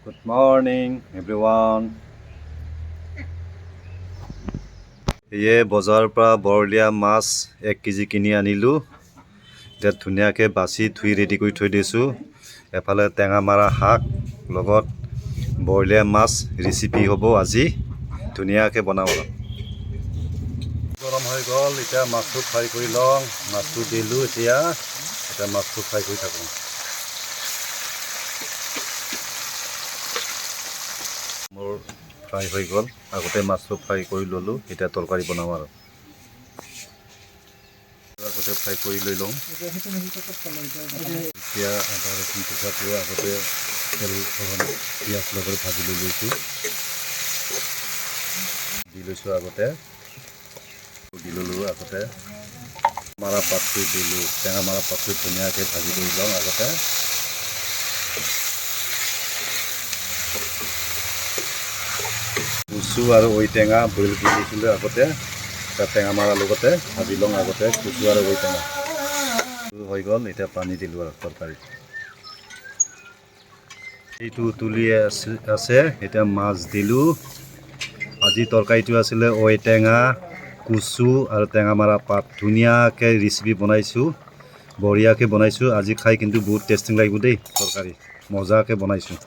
Good morning, everyone. ये বজাৰৰ পৰা বৰলীয়া মাছ 1 কেজি কিনি আনিলো। এটা ধুনীয়াকৈ বাছি ধুই ৰেডি কৰি থৈ দিছো। এফালে টেঙা মাৰা শাক লগত বৰলীয়া মাছ ৰেচিপি হ'ব আজি। ধুনীয়াকৈ বনাব। গৰম হৈ গ'ল, এতিয়া মাছটো ফ্ৰাই কৰি লওঁ। মাছটো দিলো, এতিয়া মাছটো ফ্ৰাই কৰি থাকোঁ। মোৰ ফ্ৰাই হৈ গ'ল, আগতে মাছটো ফ্ৰাই কৰি ল'লোঁ, এতিয়া তৰকাৰী বনাওঁ আৰু। আগতে ফ্ৰাই কৰি লৈ লওঁ। এতিয়া আদা ৰচুন পিঠাটো আগতে তেল পিঁয়াজ লগত ভাজি লৈ লৈছোঁ। দি লৈছোঁ আগতে, দি ল'লোঁ আগতে। মাৰা পাতটো দিলোঁ, টেঙা মাৰা পাতটো ধুনীয়াকৈ ভাজি কৰি লওঁ আগতে। কচু আৰু ঔটেঙা বইল কৰি দিছিলোঁ আগতে। টেঙা মাৰাৰ লগতে ভাজি লওঁ আগতে কচু আৰু ঔটেঙা। হৈ গ'ল, এতিয়া পানী দিলোঁ আৰু তৰকাৰীত। এইটো উতলি আছে, এতিয়া মাছ দিলোঁ। আজি তৰকাৰীটো আছিলে ঔটেঙা, কচু আৰু টেঙা মাৰা পাত। ধুনীয়াকৈ ৰেচিপি বনাইছোঁ, বঢ়িয়াকৈ বনাইছোঁ। আজি খাই কিন্তু বহুত টেষ্টিং লাগিব দেই তৰকাৰী, মজাকৈ বনাইছোঁ।